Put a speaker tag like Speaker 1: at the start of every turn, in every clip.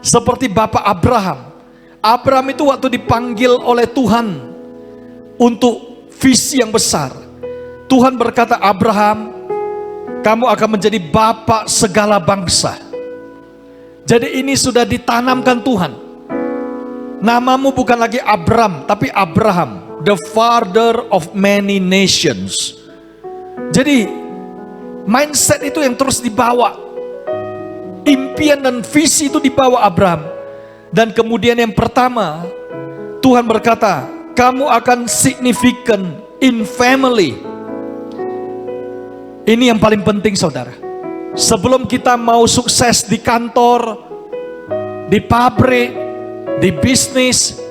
Speaker 1: Seperti Bapak Abraham. Abraham itu waktu dipanggil oleh Tuhan untuk visi yang besar, Tuhan berkata, Abraham, kamu akan menjadi bapak segala bangsa. Jadi ini sudah ditanamkan Tuhan. Namamu bukan lagi Abram, tapi Abraham, the father of many nations. Jadi mindset itu yang terus dibawa. Impian dan visi itu dibawa Abraham. Dan kemudian yang pertama, Tuhan berkata, kamu akan significant in family. Ini yang paling penting saudara. Sebelum kita mau sukses di kantor, di pabrik, di bisnis,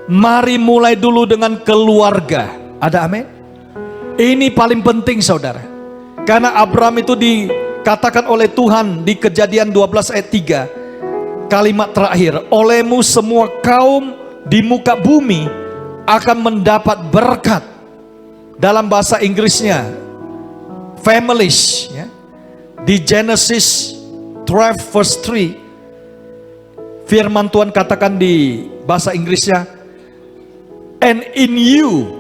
Speaker 1: mari mulai dulu dengan keluarga. Ada amin? Ini paling penting saudara. Karena Abraham itu dikatakan oleh Tuhan di Kejadian 12 ayat 3. Kalimat terakhir, olehmu semua kaum di muka bumi akan mendapat berkat. Dalam bahasa Inggrisnya families ya. Di Genesis 12 verse 3 firman Tuhan katakan di bahasa Inggrisnya, and in you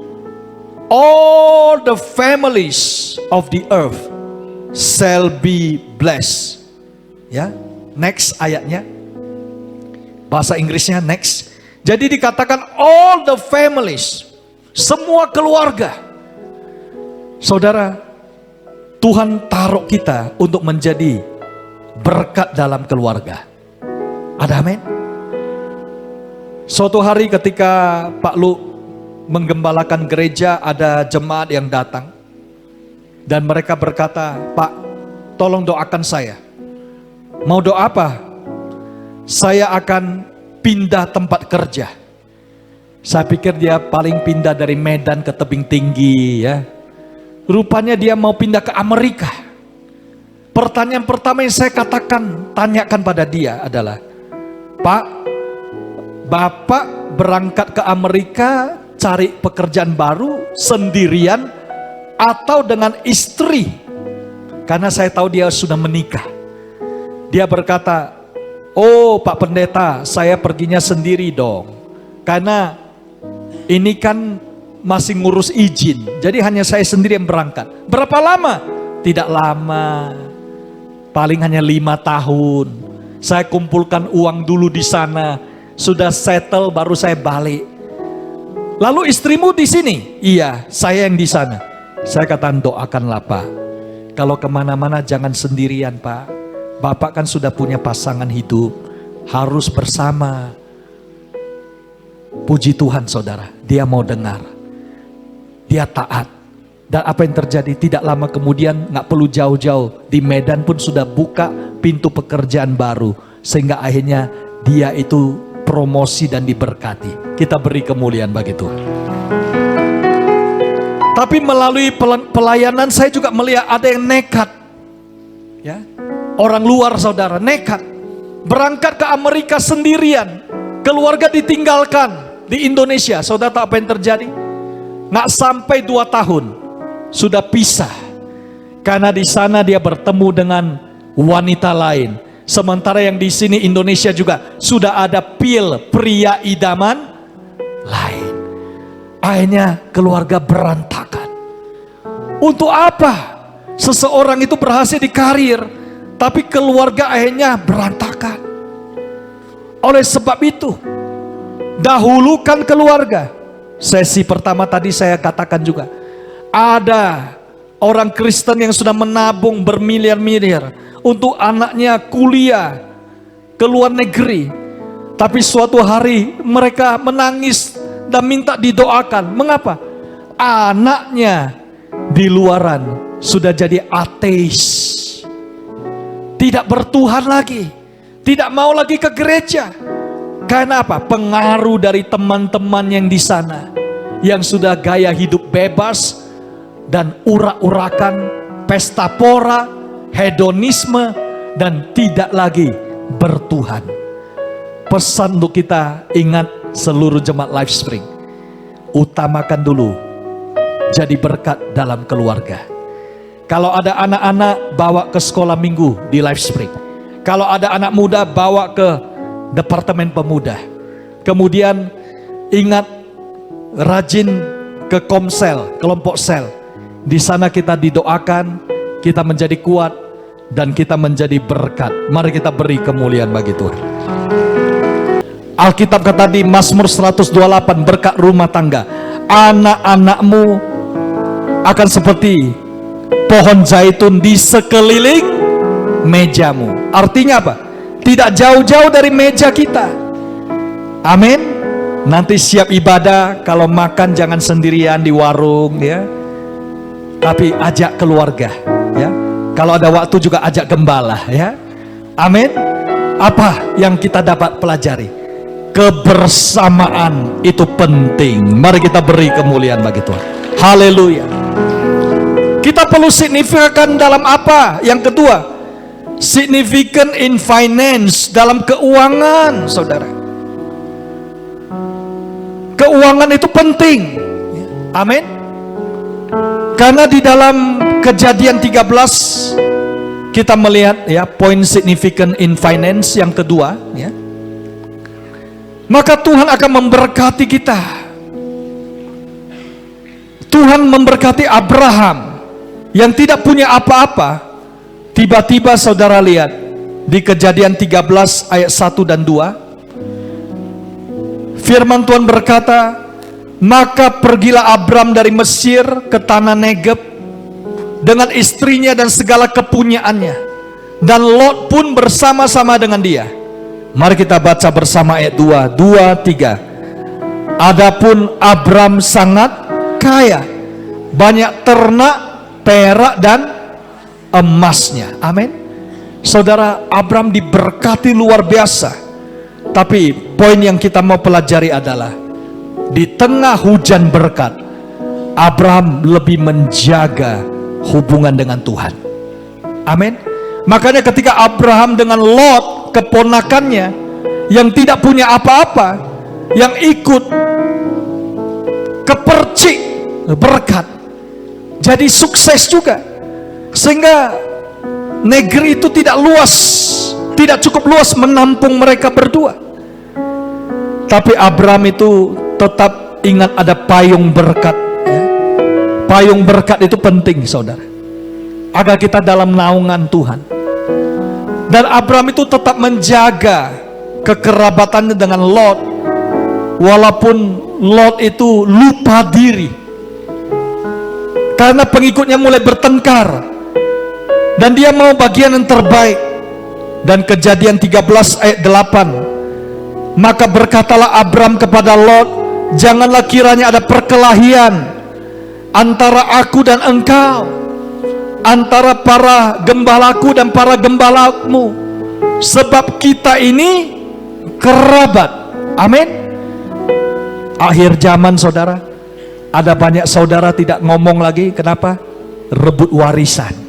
Speaker 1: all the families of the earth shall be blessed. Ya, next ayatnya. Bahasa Inggrisnya next. Jadi dikatakan all the families, semua keluarga. Saudara, Tuhan taruh kita untuk menjadi berkat dalam keluarga. Ada amin? Suatu hari ketika Pak Lu menggembalakan gereja, ada jemaat yang datang. Dan mereka berkata, Pak, tolong doakan saya. Mau doa apa? Saya akan pindah tempat kerja. Saya pikir dia paling pindah dari Medan ke tebing tinggi ya. Rupanya dia mau pindah ke Amerika. Pertanyaan pertama yang saya tanyakan pada dia adalah, Pak, Bapak berangkat ke Amerika cari pekerjaan baru sendirian atau dengan istri? Karena saya tahu dia sudah menikah. Dia berkata, oh Pak Pendeta, saya perginya sendiri dong. Karena ini kan masih ngurus izin. Jadi hanya saya sendiri yang berangkat. Berapa lama? Tidak lama. Paling hanya 5 tahun. Saya kumpulkan uang dulu di sana. Sudah settle baru saya balik. Lalu istrimu di sini? Iya, saya yang di sana. Saya katakan doakanlah Pak. Kalau kemana-mana jangan sendirian Pak. Bapak kan sudah punya pasangan hidup, harus bersama. Puji Tuhan saudara, dia mau dengar, dia taat. Dan apa yang terjadi? Tidak lama kemudian, gak perlu jauh-jauh, di Medan pun sudah buka pintu pekerjaan baru. Sehingga akhirnya dia itu promosi dan diberkati. Kita beri kemuliaan bagi Tuhan. Tapi melalui pelayanan saya juga melihat ada yang nekat ya. Orang luar saudara nekat berangkat ke Amerika sendirian, keluarga ditinggalkan di Indonesia. Saudara tahu apa yang terjadi? Nggak sampai 2 tahun sudah pisah, karena di sana dia bertemu dengan wanita lain. Sementara yang di sini Indonesia juga sudah ada pria idaman lain. Akhirnya keluarga berantakan. Untuk apa? Seseorang itu berhasil di karir, tapi keluarga akhirnya berantakan. Oleh sebab itu, dahulukan keluarga. Sesi pertama tadi saya katakan juga, ada orang Kristen yang sudah menabung bermiliar-miliar untuk anaknya kuliah ke luar negeri. Tapi suatu hari mereka menangis dan minta didoakan. Mengapa? Anaknya di luaran sudah jadi ateis. Tidak bertuhan lagi, tidak mau lagi ke gereja. Karena apa? Pengaruh dari teman-teman yang di sana, yang sudah gaya hidup bebas dan urak-urakan, pesta pora, hedonisme, dan tidak lagi bertuhan. Pesan untuk kita, ingat seluruh jemaat Life Spring, utamakan dulu jadi berkat dalam keluarga. Kalau ada anak-anak, bawa ke sekolah minggu di Life Spring. Kalau ada anak muda, bawa ke Departemen Pemuda. Kemudian ingat, rajin ke Komsel, kelompok sel. Di sana kita didoakan, kita menjadi kuat, dan kita menjadi berkat. Mari kita beri kemuliaan bagi Tuhan. Alkitab kata di Mazmur 128, berkat rumah tangga. Anak-anakmu akan seperti pohon zaitun di sekeliling mejamu. Artinya apa? Tidak jauh-jauh dari meja kita. Amin. Nanti siap ibadah, kalau makan jangan sendirian di warung ya. Tapi ajak keluarga ya. Kalau ada waktu juga ajak gembala ya. Amin. Apa yang kita dapat pelajari? Kebersamaan itu penting. Mari kita beri kemuliaan bagi Tuhan. Haleluya. Kita perlu signifikan dalam apa? Yang kedua, significant in finance, dalam keuangan, saudara. Keuangan itu penting. Amin. Karena di dalam Kejadian 13 kita melihat ya, poin significant in finance yang kedua ya. Maka Tuhan akan memberkati kita. Tuhan memberkati Abraham yang tidak punya apa-apa. Tiba-tiba saudara lihat di Kejadian 13 ayat 1 dan 2. Firman Tuhan berkata, maka pergilah Abram dari Mesir ke tanah Negeb dengan istrinya dan segala kepunyaannya, dan Lot pun bersama-sama dengan dia. Mari kita baca bersama ayat 2, 3. Adapun Abram sangat kaya, banyak ternak, perak dan emasnya. Amin. Saudara, Abram diberkati luar biasa. Tapi poin yang kita mau pelajari adalah di tengah hujan berkat, Abram lebih menjaga hubungan dengan Tuhan. Amin. Makanya ketika Abraham dengan Lot, keponakannya yang tidak punya apa-apa, yang ikut kepercik berkat, jadi sukses juga. Sehingga negeri itu tidak luas, tidak cukup luas menampung mereka berdua. Tapi Abram itu tetap ingat ada payung berkat ya. Payung berkat itu penting, saudara, agar kita dalam naungan Tuhan. Dan Abram itu tetap menjaga kekerabatannya dengan Lot, walaupun Lot itu lupa diri karena pengikutnya mulai bertengkar, dan dia mau bagian yang terbaik. Dan Kejadian 13 ayat 8, maka berkatalah Abram kepada Lot, janganlah kiranya ada perkelahian antara aku dan engkau, antara para gembalaku dan para gembalamu, sebab kita ini kerabat. Amin. Akhir zaman, saudara, ada banyak saudara tidak ngomong lagi. Kenapa? Rebut warisan.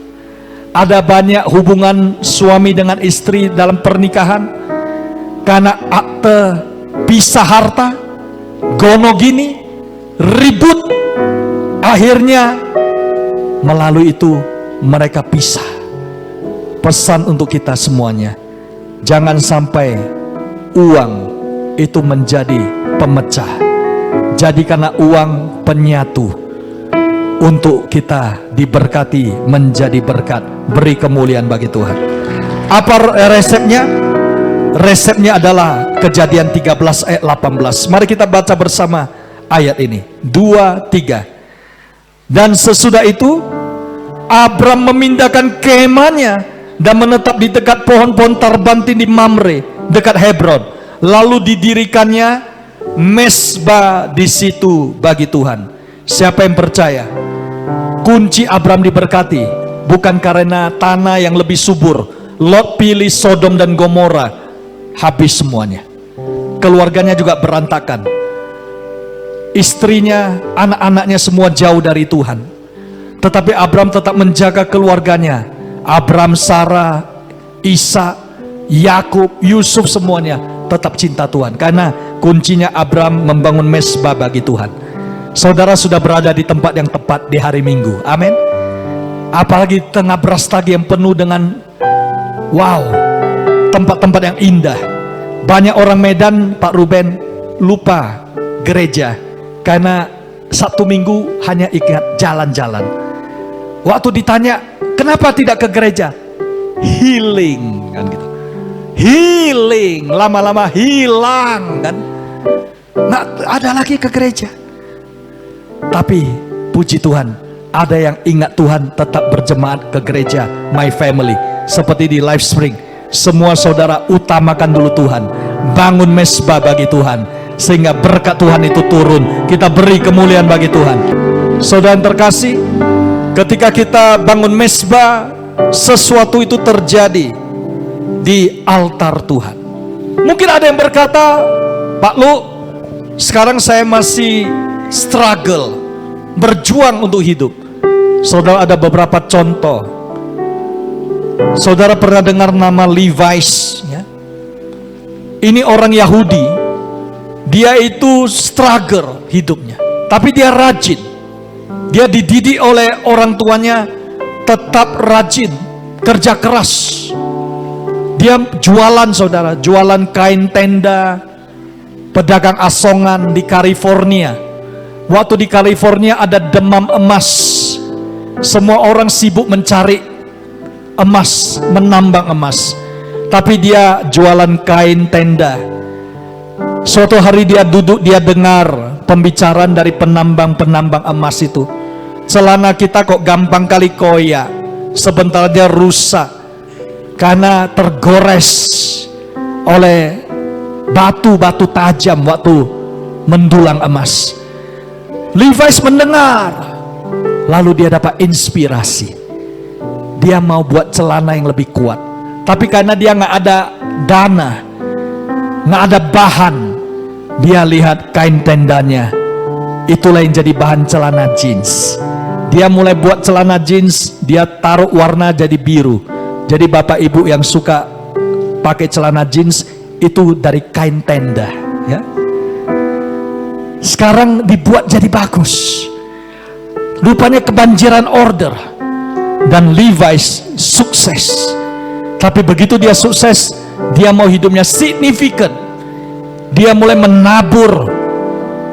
Speaker 1: Ada banyak hubungan suami dengan istri dalam pernikahan karena akte pisah harta, gono gini, ribut. Akhirnya melalui itu mereka pisah. Pesan untuk kita semuanya, jangan sampai uang itu menjadi pemecah. Jadikanlah uang penyatu untuk kita diberkati menjadi berkat. Beri kemuliaan bagi Tuhan. Apa resepnya? Resepnya adalah Kejadian 13 ayat 18. Mari kita baca bersama ayat ini. 2, 3. Dan sesudah itu Abram memindahkan kemahnya dan menetap di dekat pohon-pohon tarbantin di Mamre, dekat Hebron. Lalu didirikannya mesbah di situ bagi Tuhan. Siapa yang percaya? Kunci Abram diberkati bukan karena tanah yang lebih subur. Lot pilih Sodom dan Gomora, habis semuanya. Keluarganya juga berantakan. Istrinya, anak-anaknya semua jauh dari Tuhan. Tetapi Abram tetap menjaga keluarganya. Abram, Sarah, Ishak, Yakub, Yusuf, semuanya tetap cinta Tuhan. Karena kuncinya Abram membangun mesbah bagi Tuhan. Saudara sudah berada di tempat yang tepat di hari Minggu. Amin. Apalagi di tengah Brastagi yang penuh dengan wow, tempat-tempat yang indah. Banyak orang Medan, Pak Ruben, lupa gereja karena Sabtu Minggu hanya ingat jalan-jalan. Waktu ditanya, kenapa tidak ke gereja? Healing, kan gitu. Healing, lama-lama hilang, kan. Nggak ada lagi ke gereja. Tapi puji Tuhan, ada yang ingat Tuhan tetap berjemaat ke gereja My Family. Seperti di Life Spring, semua saudara utamakan dulu Tuhan, bangun mesbah bagi Tuhan, sehingga berkat Tuhan itu turun. Kita beri kemuliaan bagi Tuhan. Saudara yang terkasih, ketika kita bangun mesbah, sesuatu itu terjadi di altar Tuhan. Mungkin ada yang berkata, Pak Lu, sekarang saya masih struggle, berjuang untuk hidup. Saudara, ada beberapa contoh. Saudara pernah dengar nama Levi's, ya? Ini orang Yahudi. Dia itu struggle hidupnya, tapi dia rajin. Dia dididik oleh orang tuanya tetap rajin, kerja keras. Dia jualan, saudara, jualan kain tenda, pedagang asongan di California. Waktu di California ada demam emas. Semua orang sibuk mencari emas, menambang emas. Tapi dia jualan kain tenda. Suatu hari dia duduk, dia dengar pembicaraan dari penambang-penambang emas itu. Celana kita kok gampang kali koyak, sebentar dia rusak karena tergores oleh batu-batu tajam waktu mendulang emas. Levi's mendengar, lalu dia dapat inspirasi. Dia mau buat celana yang lebih kuat, tapi karena dia nggak ada dana, nggak ada bahan, dia lihat kain tendanya, itulah yang jadi bahan celana jeans. Dia mulai buat celana jeans, dia taruh warna jadi biru. Jadi bapak ibu yang suka pakai celana jeans itu dari kain tenda, ya. Sekarang dibuat jadi bagus. Rupanya kebanjiran order. Dan Levi's sukses. Tapi begitu dia sukses, dia mau hidupnya signifikan. Dia mulai menabur.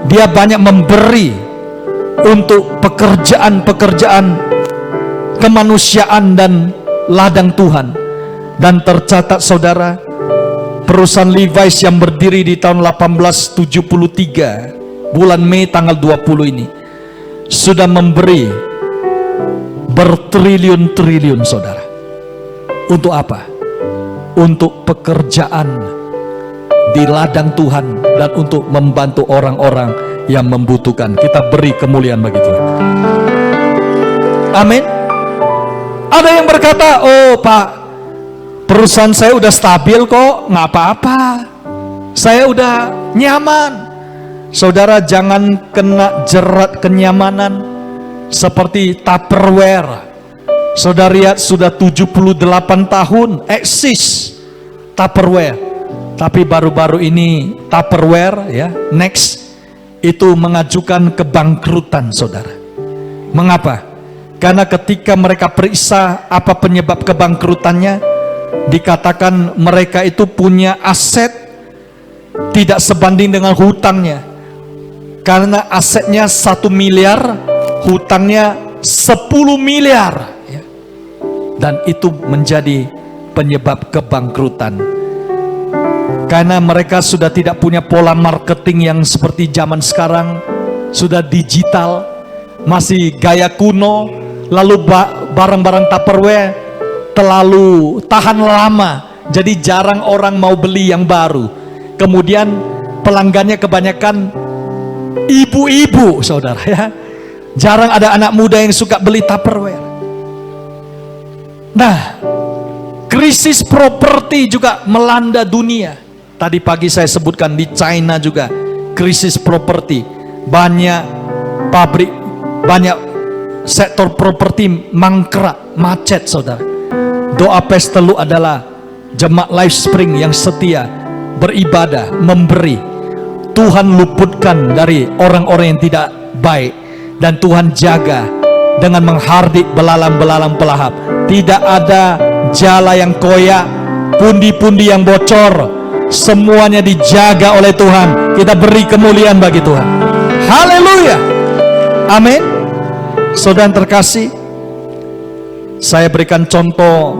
Speaker 1: Dia banyak memberi untuk pekerjaan-pekerjaan kemanusiaan dan ladang Tuhan. Dan tercatat, saudara, perusahaan Levi's yang berdiri di tahun 1873, bulan Mei tanggal 20 ini, sudah memberi bertriliun-triliun, saudara. Untuk apa? Untuk pekerjaan di ladang Tuhan dan untuk membantu orang-orang yang membutuhkan. Kita beri kemuliaan bagi Tuhan. Amin. Ada yang berkata, oh Pak, perusahaan saya udah stabil kok, nggak apa-apa, saya udah nyaman. Saudara, jangan kena jerat kenyamanan seperti Tupperware. Saudara lihat, sudah 78 tahun eksis Tupperware. Tapi baru-baru ini Tupperware, ya, Next, itu mengajukan kebangkrutan, saudara. Mengapa? Karena ketika mereka periksa apa penyebab kebangkrutannya, dikatakan mereka itu punya aset tidak sebanding dengan hutangnya. Karena asetnya 1 miliar, hutangnya 10 miliar, ya. Dan itu menjadi penyebab kebangkrutan. Karena mereka sudah tidak punya pola marketing yang seperti zaman sekarang, sudah digital, masih gaya kuno. Lalu barang-barang Tupperware terlalu tahan lama, jadi jarang orang mau beli yang baru. Kemudian pelanggannya kebanyakan ibu-ibu, saudara, ya. Jarang ada anak muda yang suka beli Tupperware. Nah, krisis properti juga melanda dunia. Tadi pagi saya sebutkan di China juga krisis properti. Banyak pabrik, banyak sektor properti mangkrak, macet, saudara. Doa Pestelu adalah jemaat Life Spring yang setia beribadah, memberi. Tuhan luputkan dari orang-orang yang tidak baik, dan Tuhan jaga dengan menghardik belalang-belalang pelahap. Tidak ada jala yang koyak, pundi-pundi yang bocor, semuanya dijaga oleh Tuhan. Kita beri kemuliaan bagi Tuhan. Haleluya. Amin. Saudara terkasih, saya berikan contoh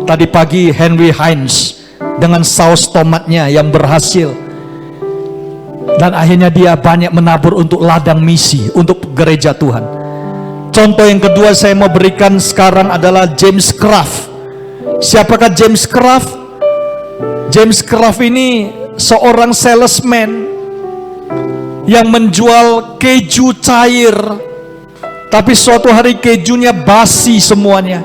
Speaker 1: tadi pagi Henry Heinz dengan saus tomatnya yang berhasil, dan akhirnya dia banyak menabur untuk ladang misi, untuk gereja Tuhan. Contoh yang kedua saya mau berikan sekarang adalah James Kraft. Siapakah James Kraft? James Kraft ini seorang salesman yang menjual keju cair, tapi suatu hari kejunya basi semuanya,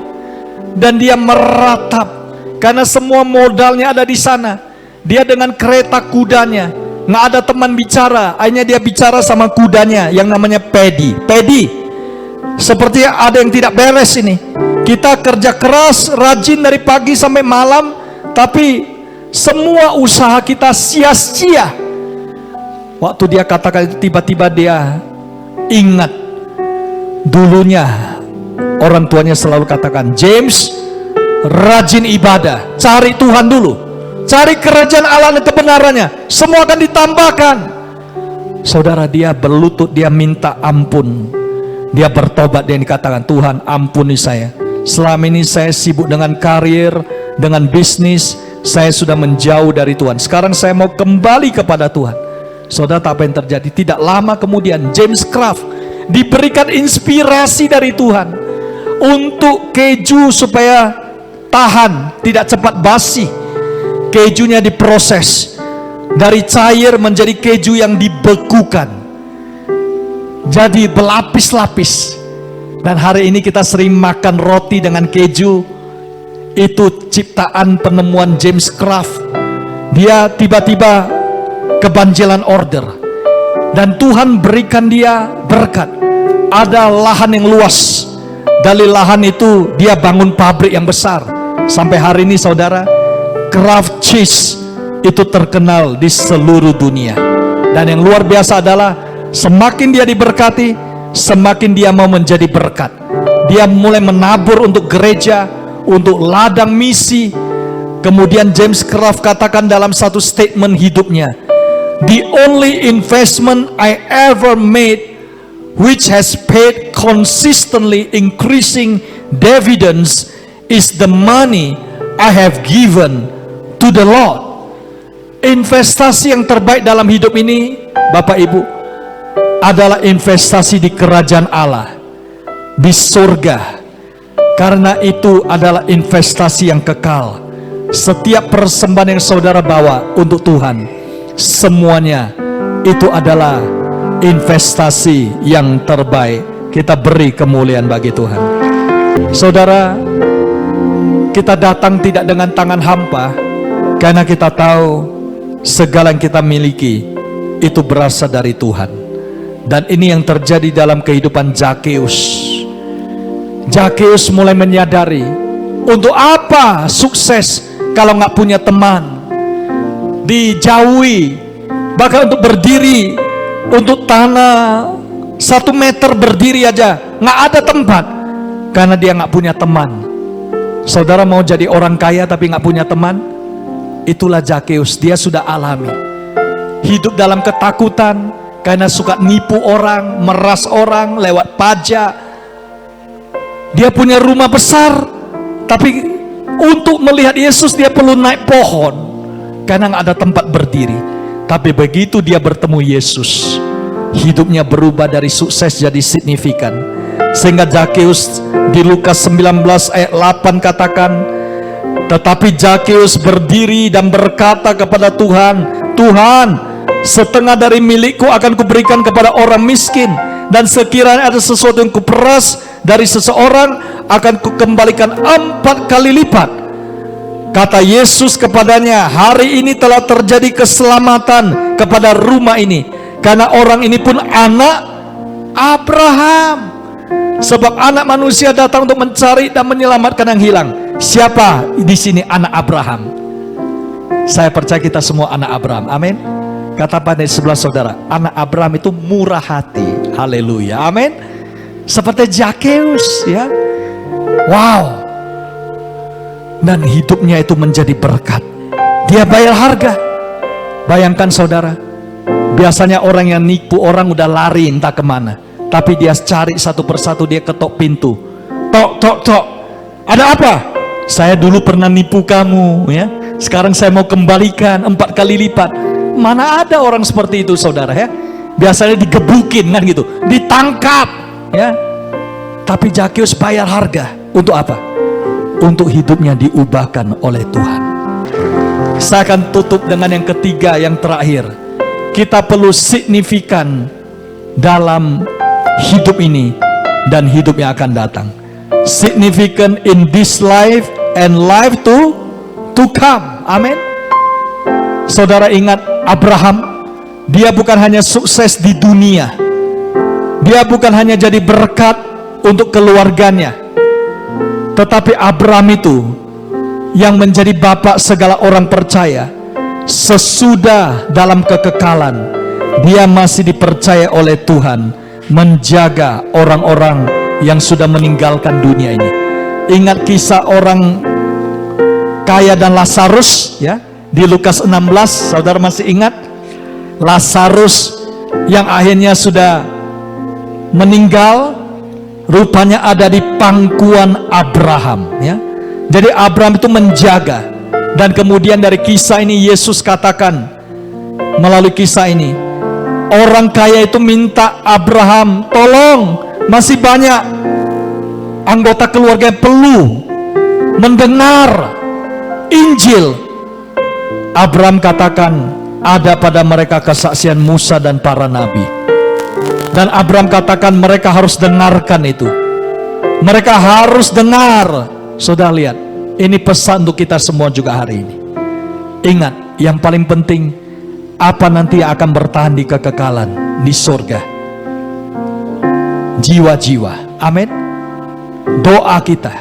Speaker 1: dan dia meratap karena semua modalnya ada di sana. Dia dengan kereta kudanya, nggak ada teman bicara, akhirnya dia bicara sama kudanya yang namanya Paddy. Paddy, seperti ada yang tidak beres ini. Kita kerja keras, rajin dari pagi sampai malam, tapi semua usaha kita sia-sia. Waktu dia katakan itu, tiba-tiba dia ingat dulunya orang tuanya selalu katakan, James, rajin ibadah, cari Tuhan dulu, cari kerajaan Allah dan kebenarannya, semua akan ditambahkan. Saudara, dia berlutut, dia minta ampun, dia bertobat, dia dikatakan, Tuhan ampuni saya, selama ini saya sibuk dengan karir, dengan bisnis, saya sudah menjauh dari Tuhan, sekarang saya mau kembali kepada Tuhan. Saudara, apa yang terjadi? Tidak lama kemudian James Kraft diberikan inspirasi dari Tuhan untuk keju supaya tahan, tidak cepat basi. Kejunya diproses dari cair menjadi keju yang dibekukan, jadi berlapis-lapis. Dan hari ini kita sering makan roti dengan keju. Itu ciptaan penemuan James Kraft. Dia tiba-tiba kebanjiran order, dan Tuhan berikan dia berkat. Ada lahan yang luas, dari lahan itu dia bangun pabrik yang besar. Sampai hari ini saudara, Kraft Cheese itu terkenal di seluruh dunia. Dan yang luar biasa adalah semakin dia diberkati, semakin dia mau menjadi berkat. Dia mulai menabur untuk gereja, untuk ladang misi. Kemudian James Kraft katakan dalam satu statement hidupnya, the only investment I ever made which has paid consistently increasing dividends is the money I have given to the Lord. Investasi yang terbaik dalam hidup ini, Bapak Ibu, adalah investasi di kerajaan Allah, di surga. Karena itu adalah investasi yang kekal. Setiap persembahan yang saudara bawa untuk Tuhan, semuanya itu adalah investasi yang terbaik. Kita beri kemuliaan bagi Tuhan. Saudara, kita datang tidak dengan tangan hampa, karena kita tahu segala yang kita miliki itu berasal dari Tuhan. Dan ini yang terjadi dalam kehidupan Zakeus. Zakeus mulai menyadari, untuk apa sukses kalau nggak punya teman, dijauhi, bahkan untuk berdiri, untuk tanah 1 meter berdiri aja nggak ada tempat, karena dia nggak punya teman. Saudara mau jadi orang kaya tapi nggak punya teman? Itulah Zakeus. Dia sudah alami hidup dalam ketakutan karena suka nipu orang, meras orang lewat pajak. Dia punya rumah besar, tapi untuk melihat Yesus dia perlu naik pohon karena nggak ada tempat berdiri. Tapi begitu dia bertemu Yesus, hidupnya berubah dari sukses jadi signifikan. Sehingga Zakeus di Lukas 19 ayat 8 katakan, tetapi Zakeus berdiri dan berkata kepada Tuhan, Tuhan, setengah dari milikku akan kuberikan kepada orang miskin, dan sekiranya ada sesuatu yang kuperas dari seseorang, akan kukembalikan 4 kali lipat. Kata Yesus kepadanya, hari ini telah terjadi keselamatan kepada rumah ini, karena orang ini pun anak Abraham. Sebab anak manusia datang untuk mencari dan menyelamatkan yang hilang. Siapa di sini anak Abraham? Saya percaya kita semua anak Abraham. Amin. Kata pada sebelah saudara, anak Abraham itu murah hati. Haleluya. Amin. Seperti Zakeus, ya. Wow. Dan hidupnya itu menjadi berkat. Dia bayar harga. Bayangkan saudara, biasanya orang yang nipu orang udah lari entah kemana, tapi dia cari satu persatu, dia ketok pintu. Tok, tok, tok. Ada apa? Saya dulu pernah nipu kamu, ya. Sekarang saya mau kembalikan 4 kali lipat. Mana ada orang seperti itu, saudara, ya? Biasanya digebukin kan gitu, ditangkap, ya. Tapi Zakeus bayar harga. Untuk apa? Untuk hidupnya diubahkan oleh Tuhan. Saya akan tutup dengan yang ketiga, yang terakhir. Kita perlu signifikan dalam hidup ini dan hidup yang akan datang. Significant in this life and life to come. Amin. Saudara ingat Abraham, dia bukan hanya sukses di dunia, dia bukan hanya jadi berkat untuk keluarganya, tetapi Abraham itu yang menjadi bapak segala orang percaya. Sesudah dalam kekekalan, dia masih dipercaya oleh Tuhan menjaga orang-orang yang sudah meninggalkan dunia ini. Ingat kisah orang kaya dan Lazarus, ya, di Lukas 16. Saudara masih ingat Lazarus yang akhirnya sudah meninggal, rupanya ada di pangkuan Abraham, ya. Jadi Abraham itu menjaga. Dan kemudian dari kisah ini Yesus katakan melalui kisah ini, orang kaya itu minta Abraham, tolong, masih banyak anggota keluarga yang perlu mendengar Injil. Abraham katakan, ada pada mereka kesaksian Musa dan para nabi. Dan Abraham katakan mereka harus dengarkan itu. Mereka harus dengar. Saudara lihat, ini pesan untuk kita semua juga hari ini. Ingat, yang paling penting, apa nanti yang akan bertahan di kekekalan di surga? Jiwa-jiwa. Amin. Doa kita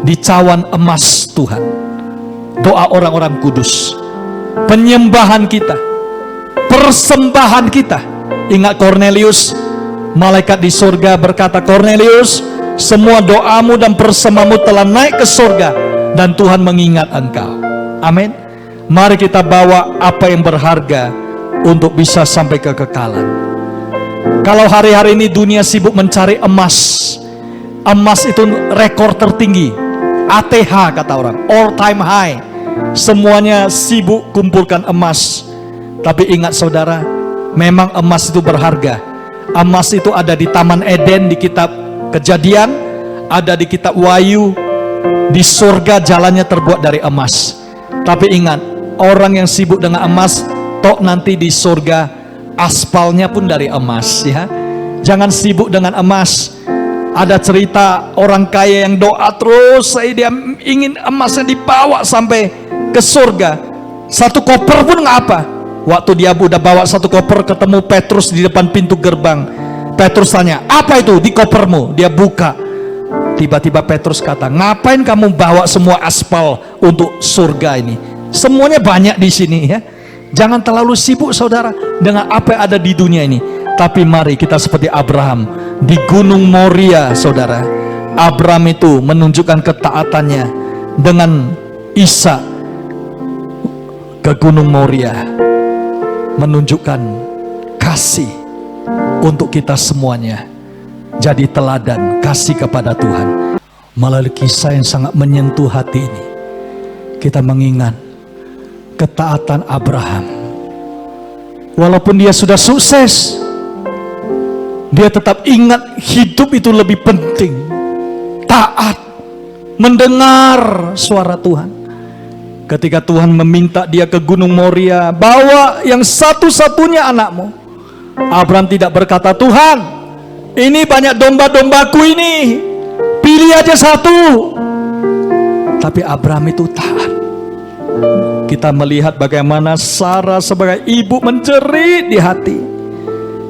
Speaker 1: di cawan emas Tuhan, doa orang-orang kudus, penyembahan kita, persembahan kita. Ingat Kornelius, malaikat di surga berkata, Kornelius, semua doamu dan persembahanmu telah naik ke surga dan Tuhan mengingat engkau. Amin. Mari kita bawa apa yang berharga untuk bisa sampai ke kekekalan. Kalau hari-hari ini dunia sibuk mencari emas, emas itu rekor tertinggi, ATH kata orang, all time high. Semuanya sibuk kumpulkan emas. Tapi ingat saudara, memang emas itu berharga. Emas itu ada di Taman Eden di kitab Kejadian, ada di kitab Wahyu. Di surga jalannya terbuat dari emas. Tapi ingat, orang yang sibuk dengan emas, tok nanti di surga aspalnya pun dari emas, ya. Jangan sibuk dengan emas. Ada cerita orang kaya yang doa terus, dia ingin emasnya dibawa sampai ke surga. Satu koper pun nggak apa. Waktu dia udah bawa satu koper, ketemu Petrus di depan pintu gerbang. Petrus tanya, apa itu di kopermu? Dia buka. Tiba-tiba Petrus kata, ngapain kamu bawa semua aspal untuk surga ini? Semuanya banyak di sini, ya. Jangan terlalu sibuk saudara dengan apa yang ada di dunia ini. Tapi mari kita seperti Abraham di Gunung Moria, saudara. Abraham itu menunjukkan ketaatannya dengan Ishak ke Gunung Moria, menunjukkan kasih untuk kita semuanya. Jadi teladan kasih kepada Tuhan. Melalui kisah yang sangat menyentuh hati ini, kita mengingat ketaatan Abraham. Walaupun dia sudah sukses, dia tetap ingat hidup itu lebih penting. Taat, mendengar suara Tuhan. Ketika Tuhan meminta dia ke Gunung Moria, bawa yang satu-satunya anakmu. Abraham tidak berkata, Tuhan, ini banyak domba-dombaku ini, pilih aja satu. Tapi Abraham itu taat. Kita melihat bagaimana Sarah sebagai ibu menjerit di hati,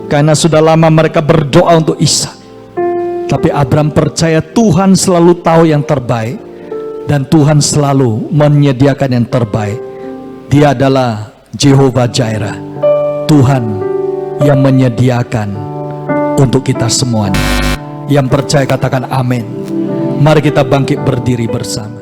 Speaker 1: karena sudah lama mereka berdoa untuk Ishak. Tapi Abraham percaya Tuhan selalu tahu yang terbaik, dan Tuhan selalu menyediakan yang terbaik. Dia adalah Jehovah Jireh, Tuhan yang menyediakan untuk kita semuanya. Yang percaya katakan amin. Mari kita bangkit berdiri bersama.